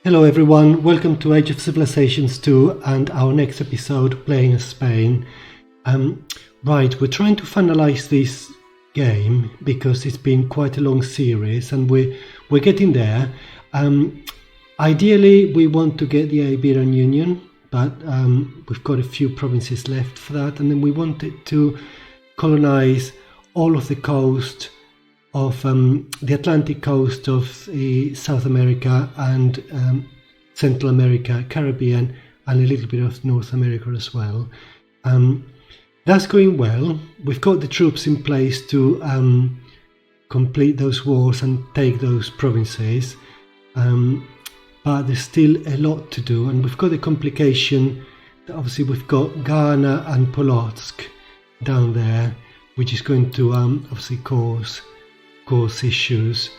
Hello everyone, welcome to Age of Civilizations 2 and our next episode, Playing as Spain. Right, we're trying to finalize this game because it's been quite a long series and we're getting there. Ideally we want to get the Iberian Union, but we've got a few provinces left for that, and then we wanted to colonize all of the coast of the Atlantic coast of South America and Central America, Caribbean, and a little bit of North America as well. That's going well. We've got the troops in place to complete those wars and take those provinces, but there's still a lot to do, and we've got the complication that obviously we've got Ghana and Polotsk down there, which is going to obviously cause issues.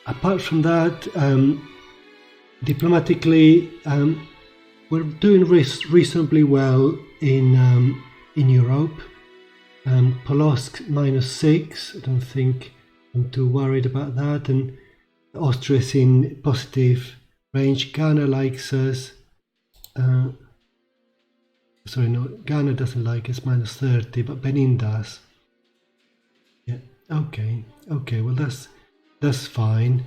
Apart from that, diplomatically, we're doing reasonably well in Europe. Polotsk -6. I don't think I'm too worried about that, and Austria's in positive range. Ghana likes us. Sorry, no, Ghana doesn't like us, -30, but Benin does. Yeah, okay, well that's fine.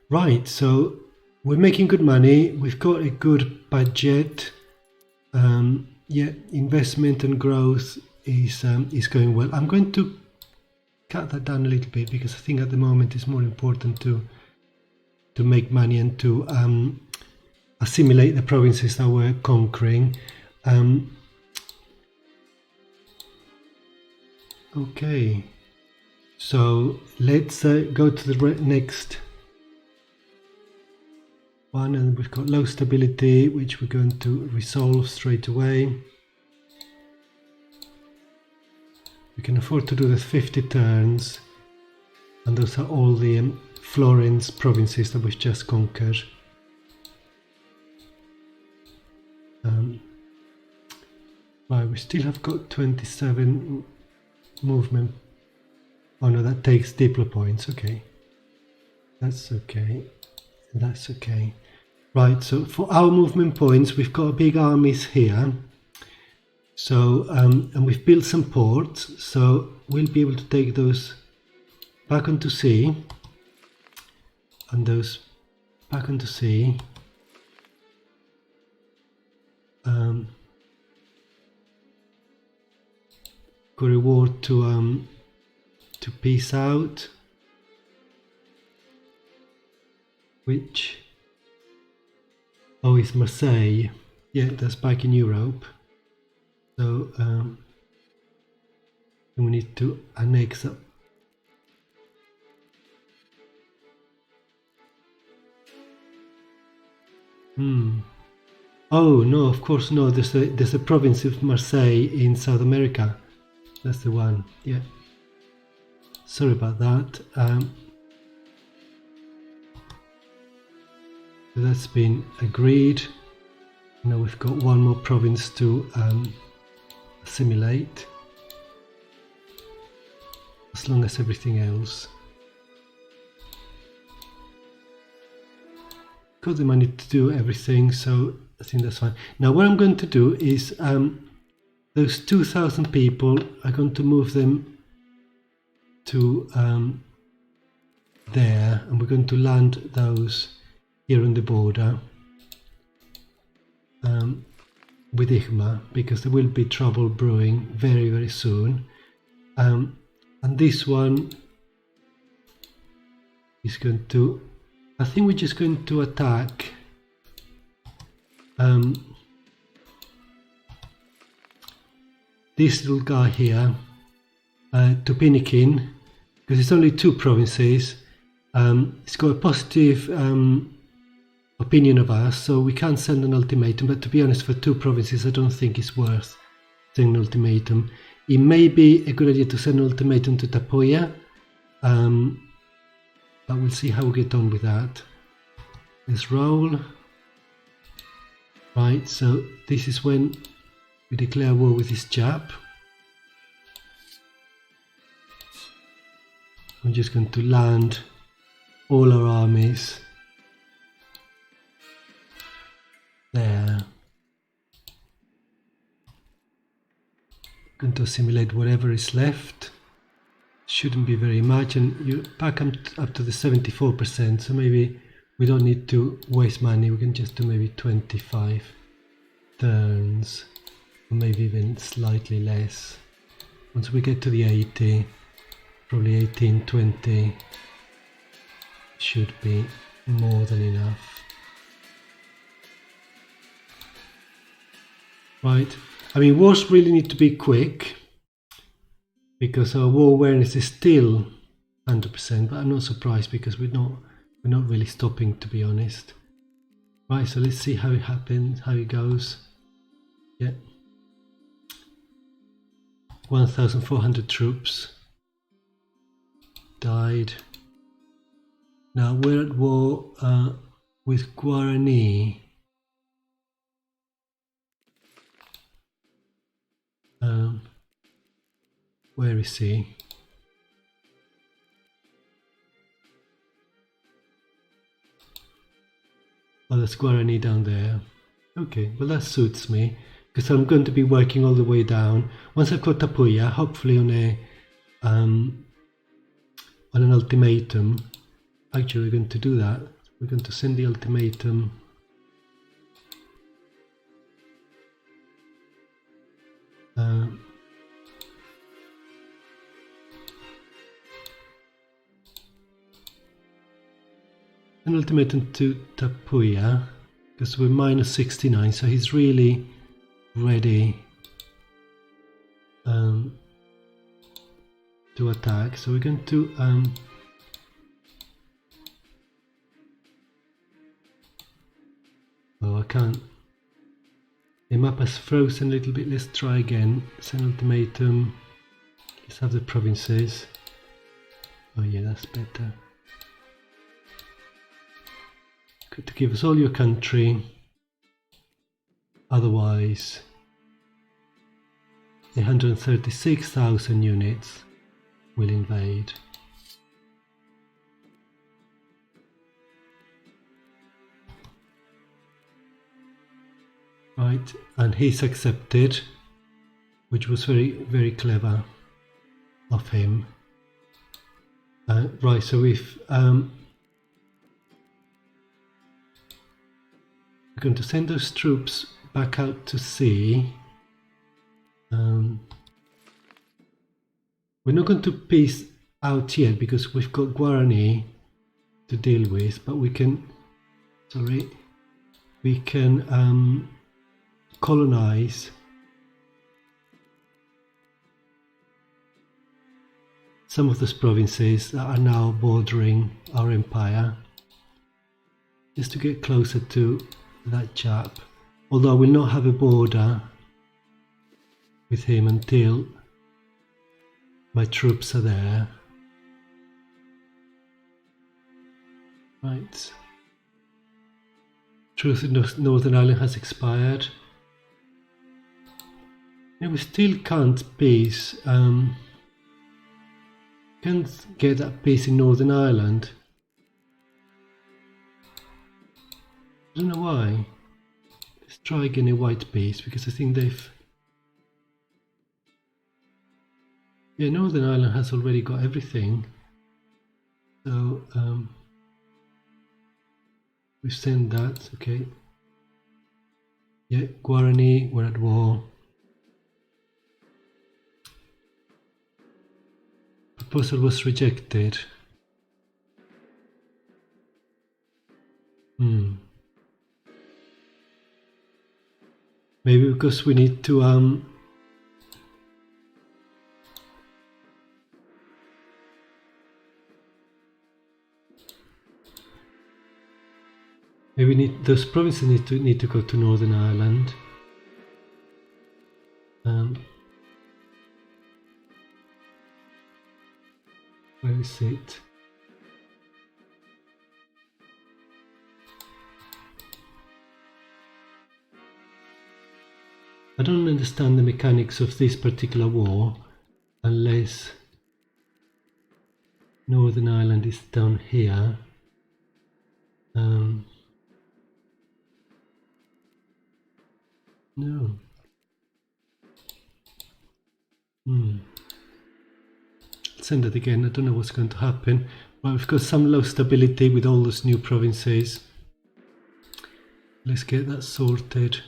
Right, so we're making good money, we've got a good budget. Yeah, investment and growth is going well. I'm going to cut that down a little bit because I think at the moment it's more important to make money and to assimilate the provinces that we're conquering. Okay, so let's go to the next one, and we've got low stability, which we're going to resolve straight away. We can afford to do the 50 turns, and those are all the Florence provinces that we've just conquered. Right, we still have got 27 movement. Oh no, that takes diplo points. Okay, that's okay. Right, so for our movement points, we've got big armies here. So and we've built some ports, so we'll be able to take those back onto sea, and those back onto sea. Got a reward to peace out, which is Marseille. Yeah, that's back in Europe. So we need to annex up. Oh no, of course no. There's a province of Marseille in South America. That's the one. Yeah. Sorry about that. So that's been agreed. Now we've got one more province to assimilate, as long as everything else. Got the money to do everything, so I think that's fine. Now what I'm going to do is those 2,000 people, I'm going to move them to there, and we're going to land those here on the border with Igma, because there will be trouble brewing very, very soon. And this one is going to, I think we're just going to attack this little guy here, Tupiniquin, because it's only 2 provinces. It's got a positive opinion of us, so we can't send an ultimatum, but to be honest, for 2 provinces I don't think it's worth sending an ultimatum. It may be a good idea to send an ultimatum to Tapoya, but we'll see how we get on with that. Let's roll. Right, so this is when we declare war with this chap. I'm just going to land all our armies there. Going to assimilate whatever is left. Shouldn't be very much, and you back up to the 74%, so maybe we don't need to waste money. We can just do maybe 25 turns, or maybe even slightly less. Once we get to the 80, probably 18, 20 should be more than enough. Right, I mean, wars really need to be quick because our war awareness is still 100%, but I'm not surprised because we're not really stopping, to be honest. Right, so let's see how it happens, how it goes. Yeah, 1,400 troops died. Now we're at war with Guarani. Where is he? Oh, that's Guarani down there. Okay, well that suits me because I'm going to be working all the way down. Once I've got Tapuya, hopefully on an ultimatum. Actually, we're going to do that. We're going to send the ultimatum. An ultimatum to Tapuya because we're minus 69, so he's really ready to attack. So we're going to oh, I can't. The map has frozen a little bit. Let's try again. Send ultimatum. Let's have the provinces. Oh yeah, that's better. To give us all your country, otherwise 136,000 units will invade. Right, and he's accepted, which was very, very clever of him. Right, so we've we're going to send those troops back out to sea. We're not going to peace out yet because we've got Guarani to deal with, but we can, colonize some of those provinces that are now bordering our empire, just to get closer to that chap, although I will not have a border with him until my troops are there. Right. Truce in Northern Ireland has expired. Yeah, we still can't peace. Can't get that peace in Northern Ireland. I don't know why. Let's try again a white peace because I think they've. Yeah, Northern Ireland has already got everything. So we send that, okay. Yeah, Guarani, we're at war. Proposal was rejected. Maybe because we need to maybe those provinces need to go to Northern Ireland. Where is it? I don't understand the mechanics of this particular war unless Northern Ireland is down here. No. Send it again. I don't know what's going to happen. Well, we've got some low stability with all those new provinces. Let's get that sorted.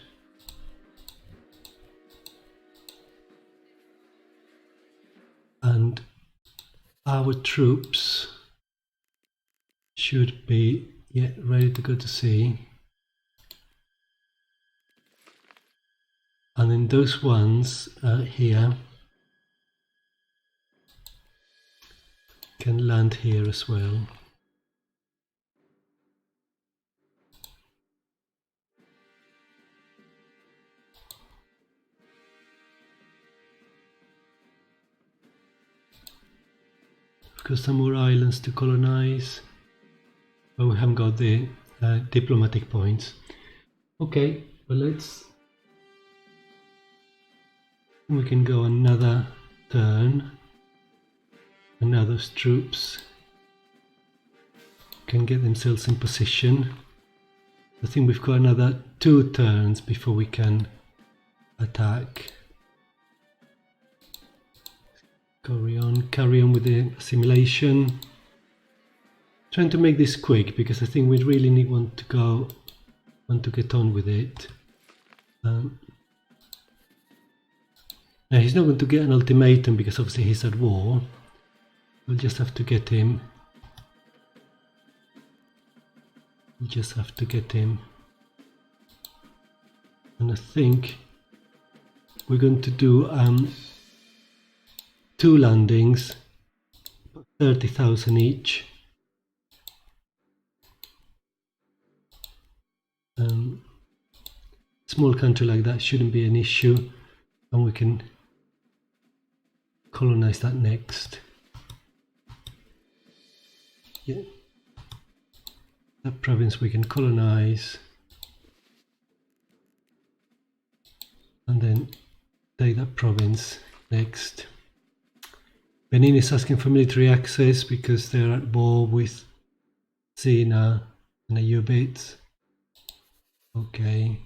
And our troops should be ready to go to sea. And then those ones here can land here as well. We've got some more islands to colonize, but we haven't got the diplomatic points. Okay, well we can go another turn, and now those troops can get themselves in position. I think we've got another 2 turns before we can attack. Carry on with the assimilation. Trying to make this quick because I think we really want to get on with it. Now he's not going to get an ultimatum because obviously he's at war. We'll just have to get him. And I think we're going to do 2 landings, 30,000 each. Small country like that shouldn't be an issue, and we can colonize that next. Yeah, that province we can colonize, and then take that province next. Benin is asking for military access because they're at war with Sina and Ayyubids. Okay.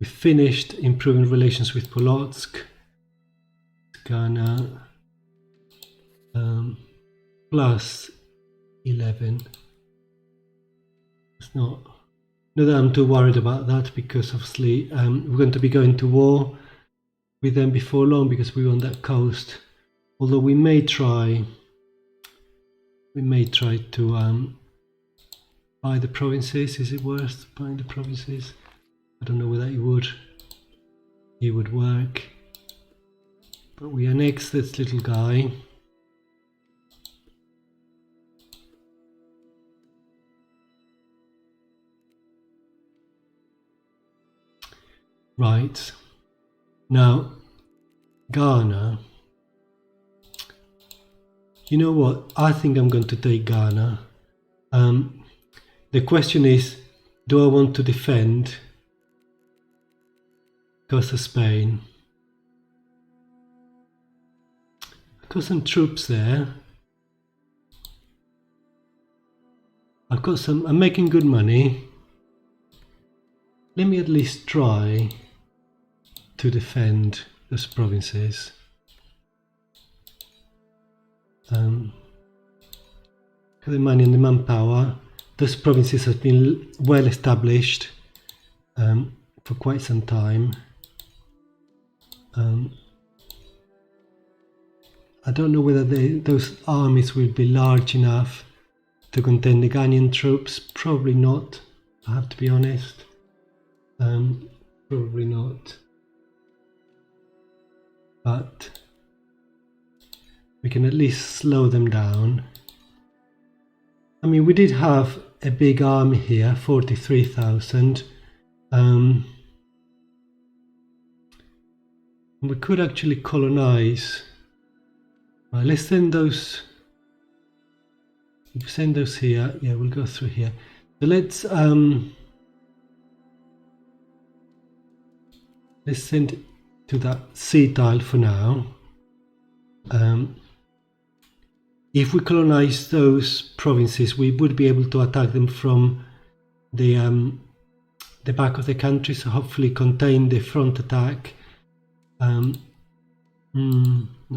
We finished improving relations with Polotsk, Ghana, plus 11. It's not that I'm too worried about that because obviously we're going to be going to war with them before long because we want that coast. Although we may try to buy the provinces. Is it worth buying the provinces? I don't know whether it would work. But we annex this little guy. Right. Now, Ghana. You know what? I think I'm going to take Ghana. The question is, do I want to defend Costa Spain? I've got some troops there. I'm making good money. Let me at least try to defend those provinces. The money and the manpower. Those provinces have been well established for quite some time. I don't know whether those armies will be large enough to contain the Ghanaian troops. Probably not, I have to be honest. Probably not. But we can at least slow them down. I mean, we did have a big army here, 43,000. We could actually colonize. Right, let's send those. If we send those here, yeah, we'll go through here. So let's send to that sea tile for now. if we colonize those provinces, we would be able to attack them from the back of the country, so hopefully contain the front attack. Not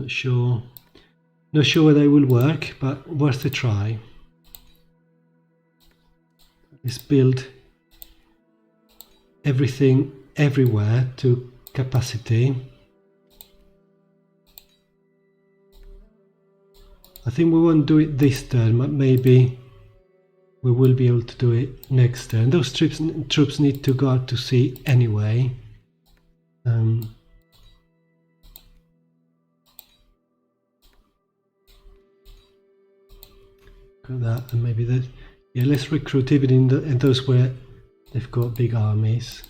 sure whether it will work, but worth a try. Let's build everything everywhere to capacity. I think we won't do it this turn, but maybe we will be able to do it next turn. Those troops need to go out to sea anyway. Got that, and maybe that. Yeah, let's recruit even in those where they've got big armies.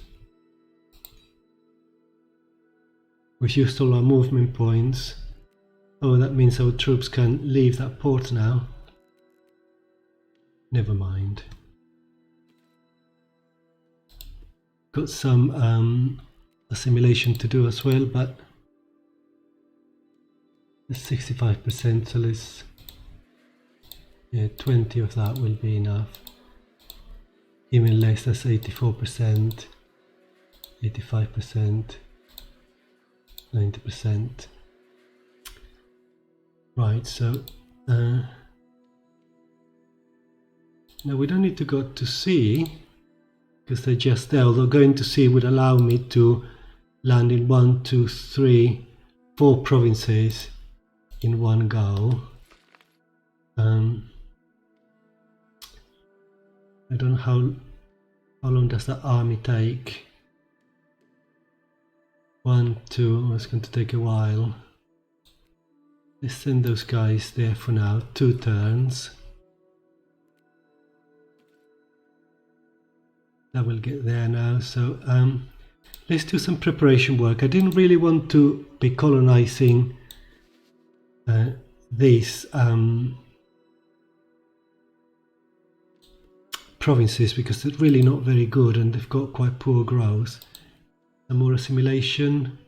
We've used all our movement points. Oh, that means our troops can leave that port now. Never mind. Got some assimilation to do as well, but it's 65%, so let's... Yeah, 20 of that will be enough. Even less, that's 84%, 85%, 90%. Right, so now we don't need to go to sea because they're just there, although going to sea would allow me to land in 1, 2, 3, 4 provinces in one go. I don't know how long does that army take. 1, 2, it's going to take a while. Let's send those guys there for now, 2 turns. That will get there now, so let's do some preparation work. I didn't really want to be colonizing these provinces because they're really not very good and they've got quite poor growth. Some more assimilation.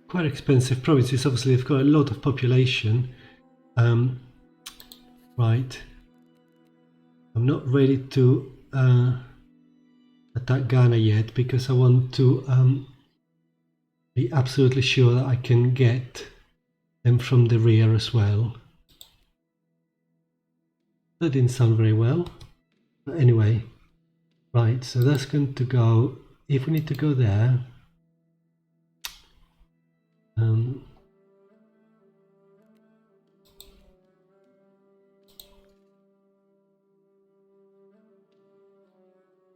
Quite expensive provinces, obviously they've got a lot of population. Right, I'm not ready to attack Ghana yet because I want to be absolutely sure that I can get them from the rear as well. That didn't sound very well, but anyway. Right, so that's going to go, if we need to go there,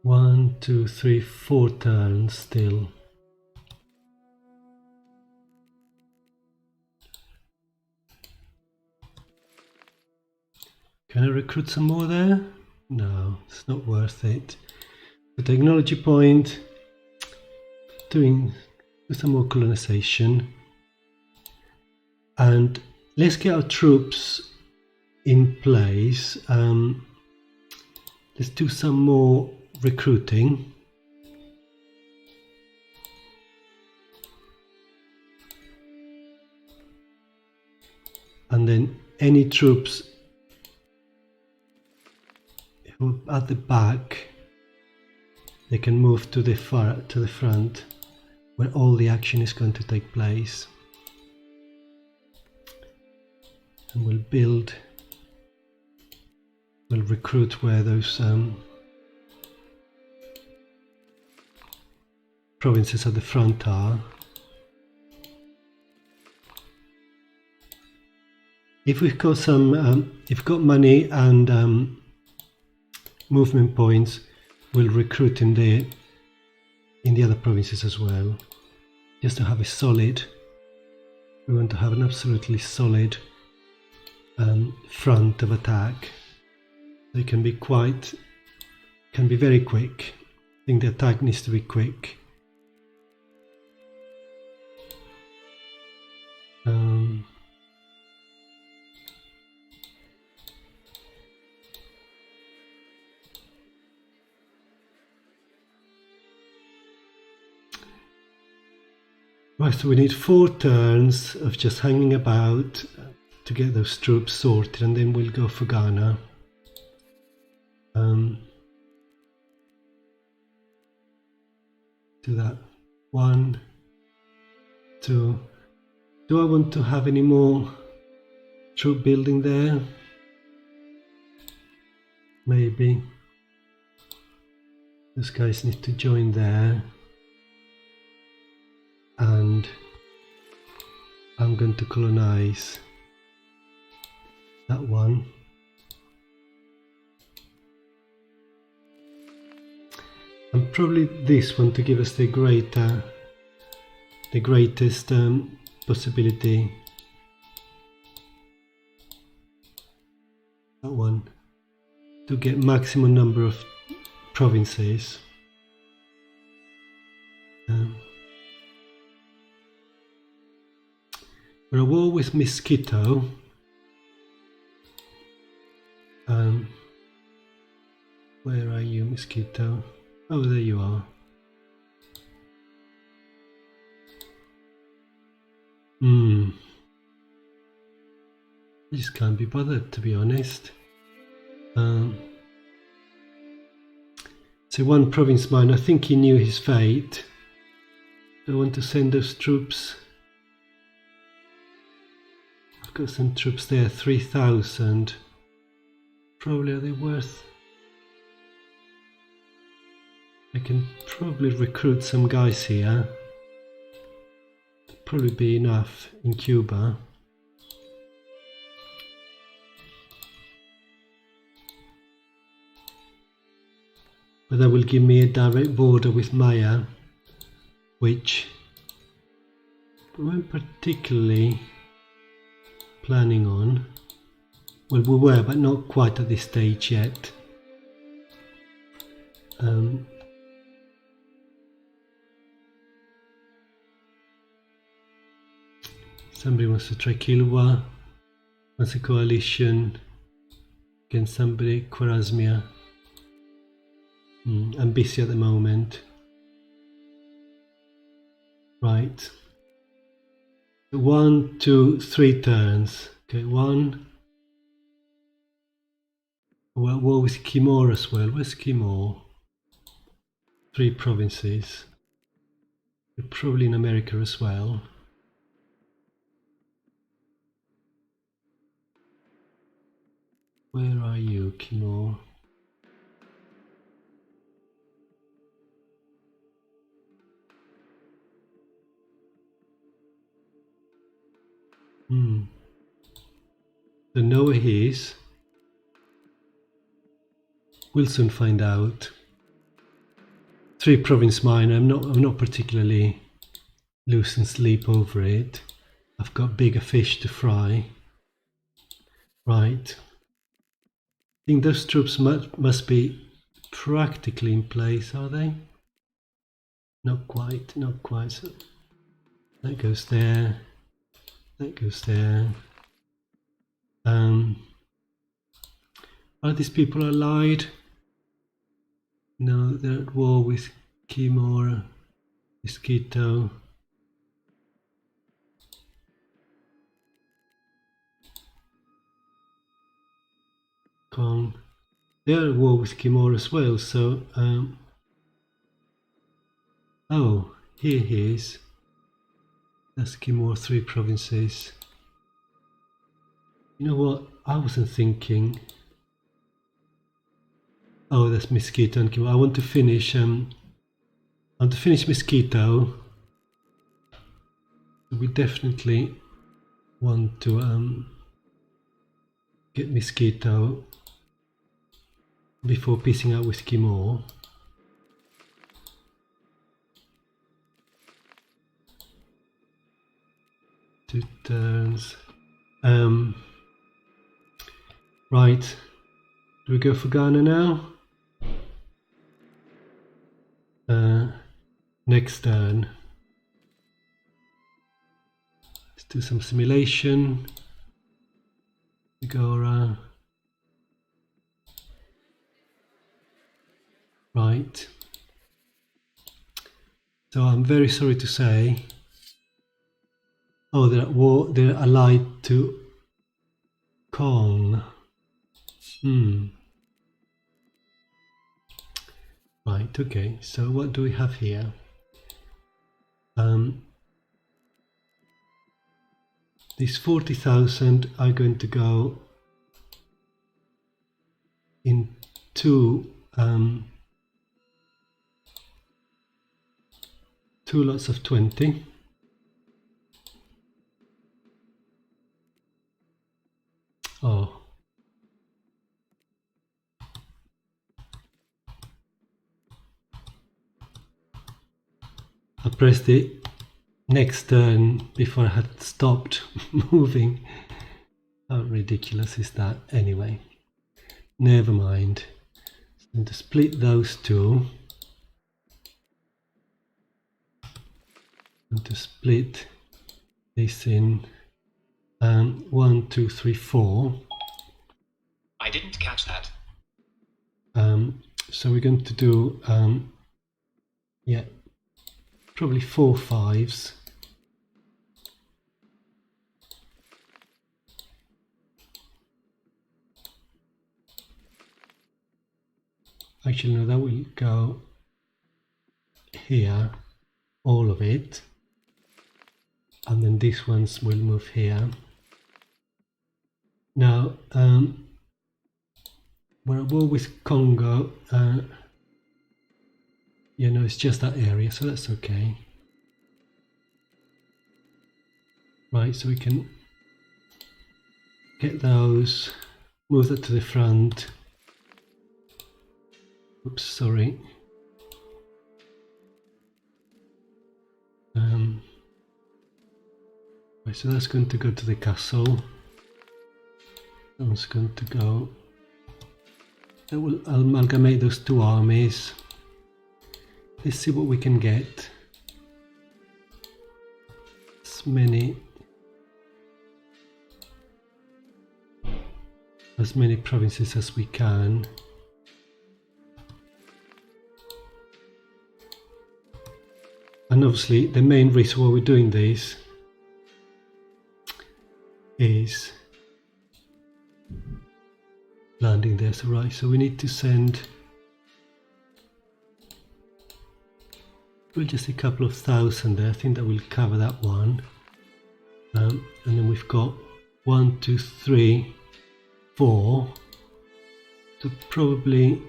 1, 2, 3, 4 turns still. Can I recruit some more there? No, it's not worth it. The technology point, doing some more colonization. And let's get our troops in place. Let's do some more recruiting. And then any troops who are at the back, they can move to the front where all the action is going to take place. And we'll recruit where those provinces at the front are. If we've got some, if we've got money and movement points, we'll recruit in the other provinces as well, just to have a solid. We want to have an absolutely solid front of attack. They can be very quick. I think the attack needs to be quick. Right, so we need 4 turns of just hanging about to get those troops sorted, and then we'll go for Ghana. Do that. 1, 2. Do I want to have any more troop building there? Maybe. Those guys need to join there. And I'm going to colonize that one. And probably this one to give us the greatest possibility. That one, to get maximum number of provinces. We're at war with Mosquito. Where are you, Mosquito? Oh, there you are. I just can't be bothered, to be honest. So one province mine, I think he knew his fate. Do I want to send those troops? I've got some troops there, 3,000. Probably are they worth? I can probably recruit some guys here. Probably be enough in Cuba. But that will give me a direct border with Maya, which we weren't particularly planning on. Well, we were, but not quite at this stage yet. Somebody wants to try Kilwa, wants a coalition against somebody, Khwarezmia. I'm busy at the moment. Right. 1, 2, 3 turns. Okay, 1. Well, war with Timor as well. Where's Timor? 3 provinces. They're probably in America as well. Where are you, Timor? So know where he is. We'll soon find out. 3 province mine. I'm not particularly losing sleep over it. I've got bigger fish to fry. Right. I think those troops must be practically in place, are they? Not quite, not quite. So that goes there. That goes there. Are these people allied? No, they're at war with Timor, Mosquito. Kong. They're at war with Timor as well, so oh, here he is. That's Timor, 3 provinces. You know what? I wasn't thinking. Oh, that's Mosquito and Timor. I want to finish. Mosquito. We definitely want to get Mosquito before piecing out with Timor. Two turns. Right. Do we go for Ghana now? Next turn. Let's do some simulation. We go around. Right. So I'm very sorry to say Oh, they're at war. They're allied to Kong. Right. Okay. So what do we have here? These 40,000 are going to go in two lots of 20. Oh. I pressed the next turn before I had stopped moving. How ridiculous is that? Anyway, never mind. I'm going to split those two. I'm going to split this in 1, 2, 3, 4. I didn't catch that. So we're going to do yeah, probably 4 5s. Actually, no, that will go here, all of it, and then these ones will move here. Now, we're at war with Congo. You know, it's just that area, so that's okay. Right, so we can get those, move that to the front. Oops, sorry. Right, so that's going to go to the castle. That one's going to go. That will amalgamate those two armies. Let's see what we can get. As many provinces as we can. And obviously the main reason why we're doing this is landing there. So right, so we need to send just a couple of thousand there. I think that will cover that one. And then we've got 1, 2, 3, 4. So probably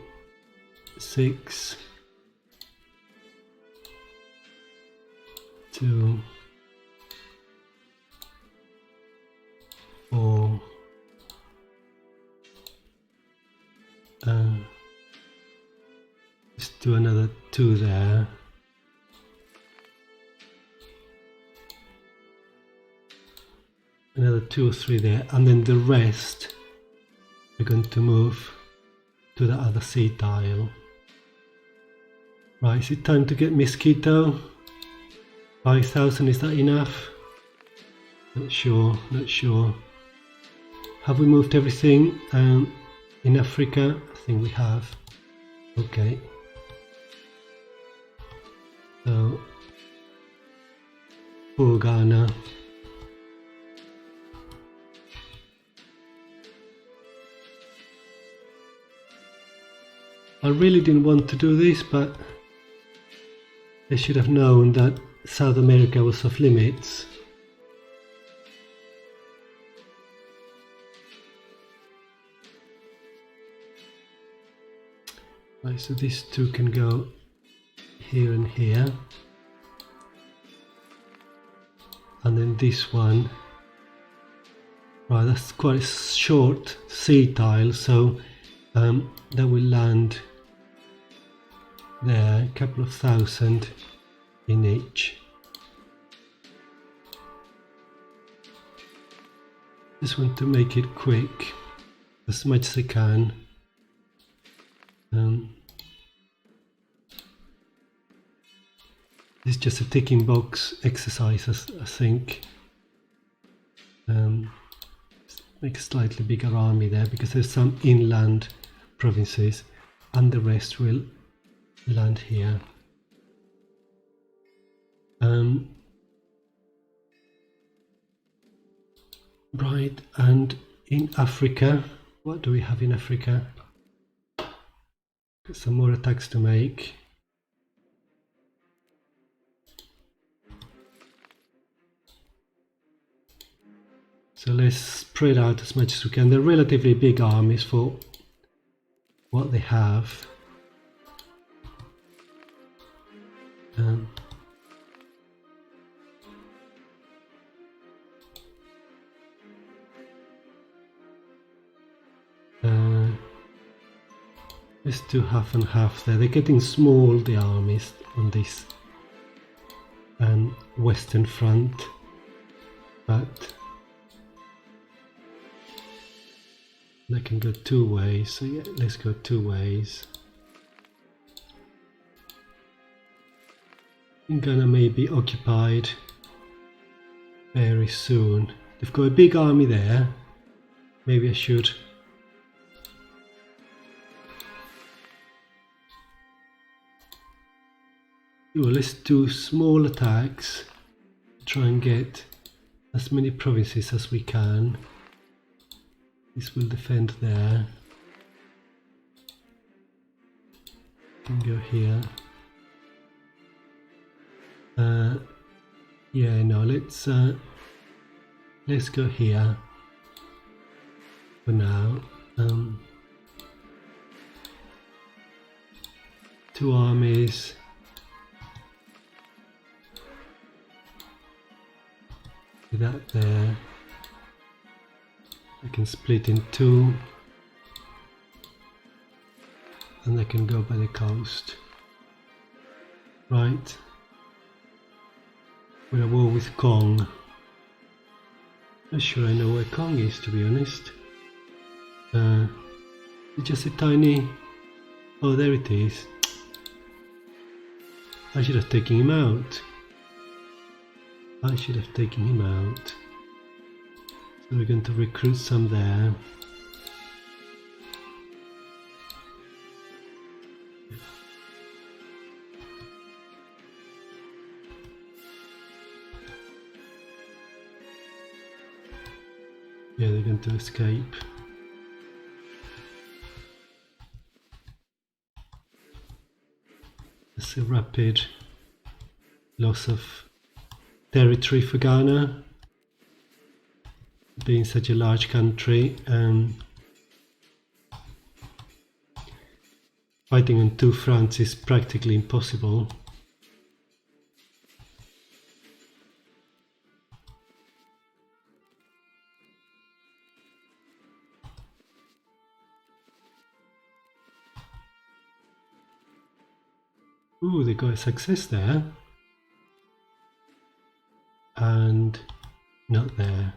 6, 2, 4. Let's do another 2 there. Another 2 or 3 there, and then the rest we're going to move to the other sea tile. Right, is it time to get Mosquito? 5,000, is that enough? Not sure. Have we moved everything in Africa? I think we have. Okay. So, poor Ghana. I really didn't want to do this, but they should have known that South America was off limits. Right, so these two can go here and here. And then this one. Right, that's quite a short sea tile, so that will land there, a couple of thousand in each. Just want to make it quick as much as I can. It's just a ticking box exercise, I think. Make a slightly bigger army there because there's some inland provinces and the rest will land here. Right, and in Africa, what do we have in Africa? Got some more attacks to make. So let's spread out as much as we can. They're relatively big armies for what they have. Let's do half and half there. They're getting small, the armies on this western front, but they can go two ways. So yeah, let's go two ways. Ghana may be occupied very soon. They've got a big army there. Maybe I should. Well, let's do small attacks. Try and get as many provinces as we can. This will defend there. Can go here. Yeah, no, let's go here for now. Two armies. With that there, I can split in two, and they can go by the coast. Right. We're at war with Kong. Not sure I know where Kong is, to be honest. It's just a tiny... Oh, there it is. I should have taken him out. I should have taken him out. So we're going to recruit some there. Yeah, they're going to escape. It's a rapid loss of territory for Ghana, being such a large country. Fighting on two fronts is practically impossible. Ooh, they got a success there. And not there.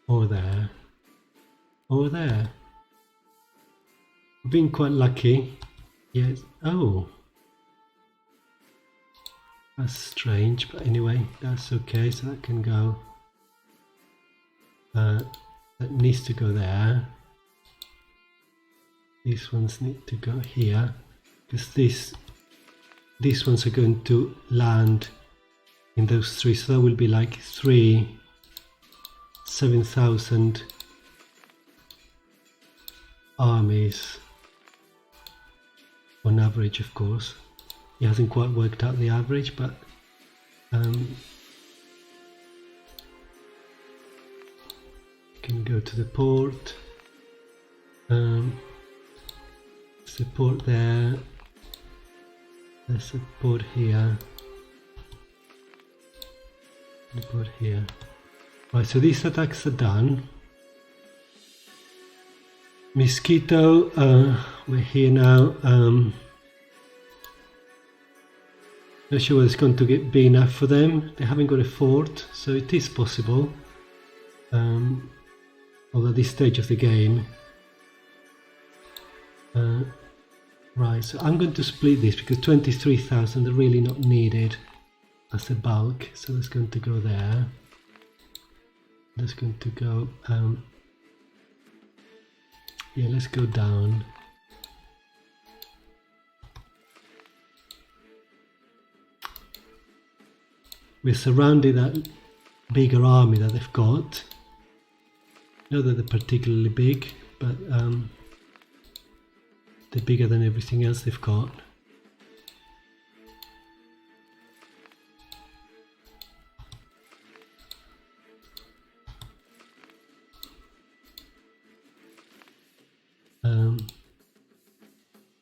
Or there. Or there. Been quite lucky. Yes. Oh. That's strange, but anyway, that's okay, so that can go. That needs to go there. These ones need to go here. Because these ones are going to land in those three, so that will be like 7,000 armies on average, of course. He hasn't quite worked out the average, but can go to the port. Support there. There's support here. Support here. Right, so these attacks are done. Mosquito, we're here now. Not sure whether it's going to be enough for them. They haven't got a fort, so it is possible. Although at this stage of the game. Right, so I'm going to split this because 23,000 are really not needed as a bulk. So that's going to go there. That's going to go. Yeah, let's go down. We're surrounded bigger army that they've got. Not that they're particularly big, but they're bigger than everything else they've got.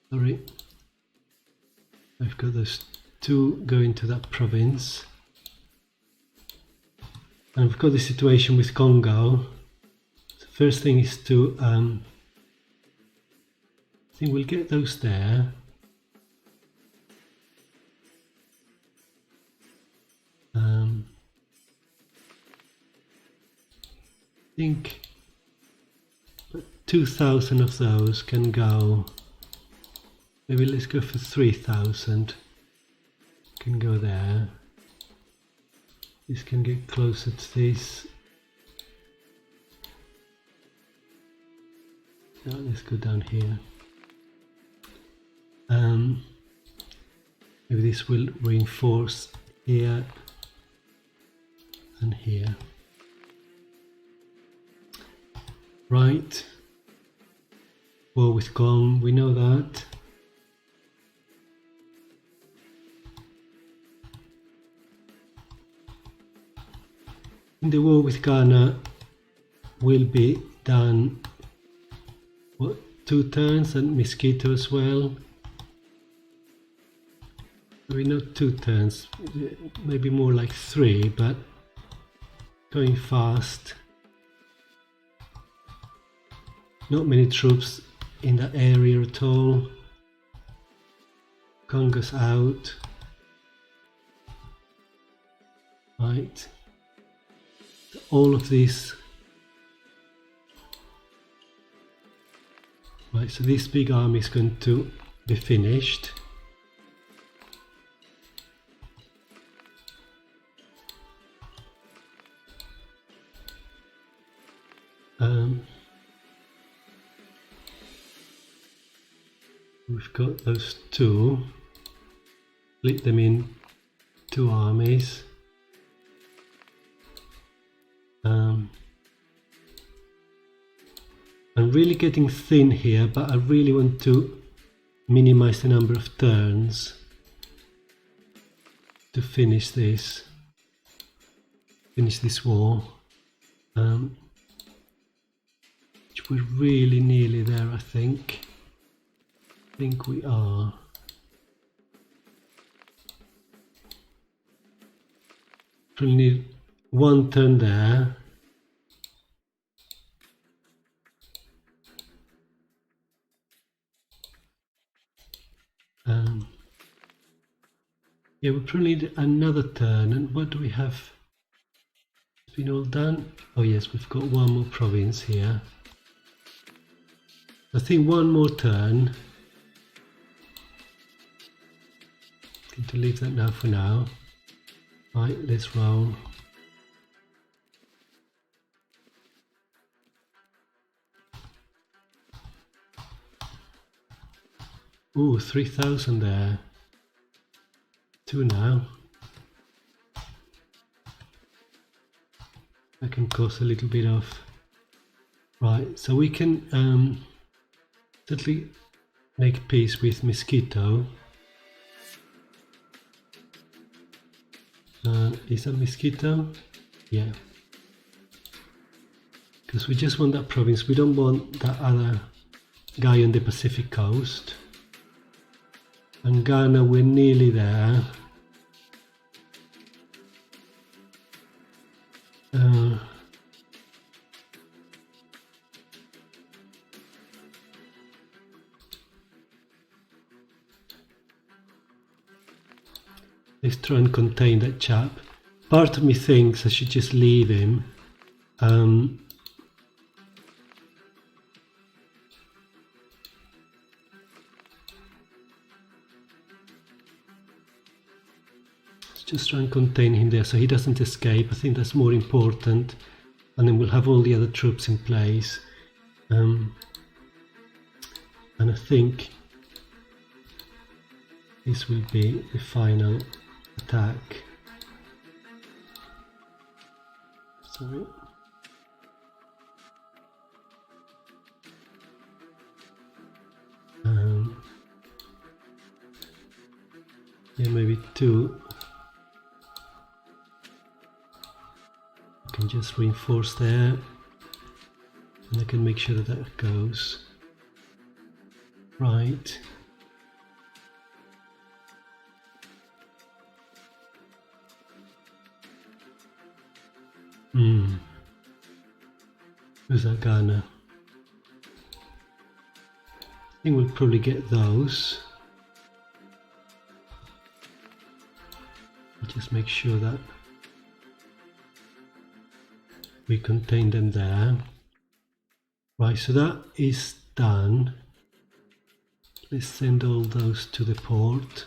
Sorry, I've got those two going to that province. And we've got the situation with Congo. The first thing is to, I think we'll get those there. I think 2,000 of those can go. Maybe let's go for 3,000. Can go there. This can get closer to this. Now let's go down here. Maybe this will reinforce here and here. Right. War with Gong, we know that. The war with Ghana will be done, what, 2 turns, and Mosquito as well. Maybe not 2 turns, maybe more like 3, but going fast. Not many troops in that area at all. Congo's out. Right. All of this. Right, so this big army is going to be finished. We've got those 2. Split them in 2 armies. I'm really getting thin here, but I really want to minimize the number of turns to finish this war. Which we're really nearly there, I think. I think we are. We'll need 1 turn there. Yeah, we probably need another turn. And what do we have? It's been all done. Oh yes, we've got 1 more province here. I think 1 more turn. I'm going to leave that now for now. Right, let's roll. Ooh, 3,000 there. 2 now. That can cause a little bit of... Right, so we can certainly make peace with Mosquito. Is that Mosquito? Yeah. Because we just want that province. We don't want that other guy on the Pacific coast. And Ghana, we're nearly there. Let's try and contain that chap. Part of me thinks I should just leave him. Let's just try and contain him there so he doesn't escape. I think that's more important. And then we'll have all the other troops in place. And I think this will be the final attack. Sorry. Yeah, maybe 2. I can just reinforce there, and I can make sure that that goes right. Where's that Ghana? I think we'll probably get those. Just make sure that we contain them there. Right, so that is done. Let's send all those to the port.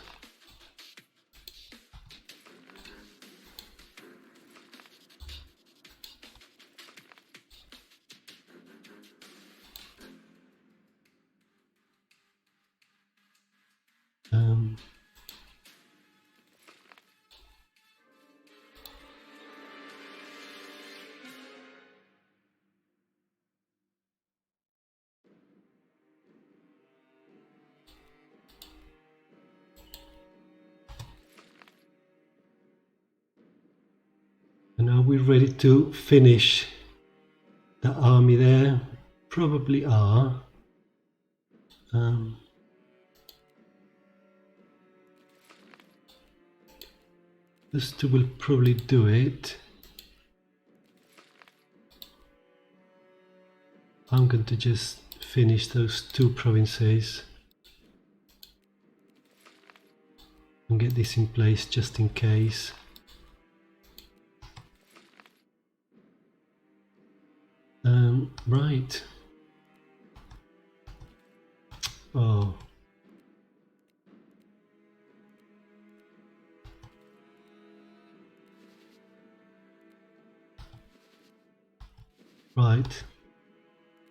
And are we ready to finish the army there? Probably are. Those 2 will probably do it. I'm going to just finish those 2 provinces and get this in place just in case. Right. Oh. Right.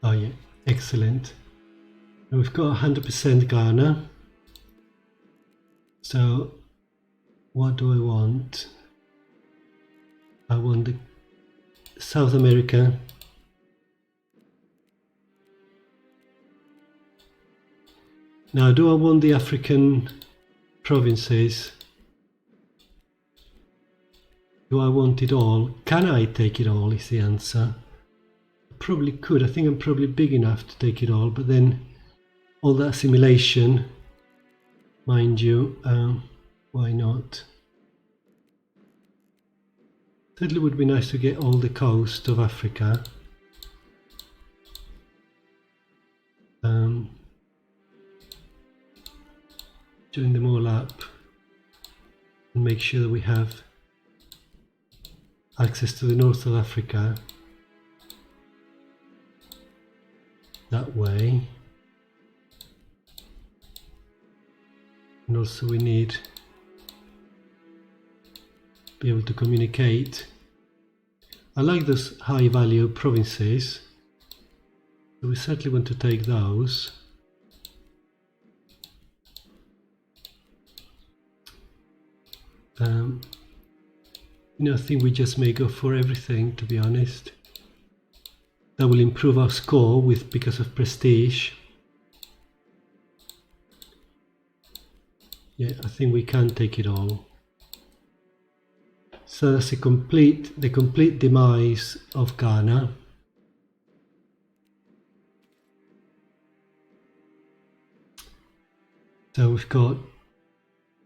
Oh yeah, excellent. And we've got 100% Ghana. So what do I want? I want the South America. Now, do I want the African provinces? Do I want it all? Can I take it all is the answer. Probably could. I think I'm probably big enough to take it all, but then all that assimilation, mind you, why not? Certainly would be nice to get all the coast of Africa. Join them all up and make sure that we have access to the north of Africa that way. And also we need to be able to communicate. I like those high value provinces, so we certainly want to take those. I think we just may go for everything, to be honest. That will improve our score because of prestige. Yeah, I think we can take it all. So that's the complete demise of Ghana. So we've got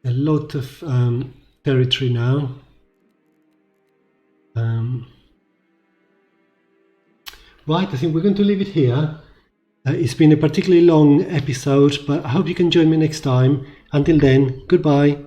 a lot of territory now. Right, I think we're going to leave it here. It's been a particularly long episode, but I hope you can join me next time. Until then, goodbye.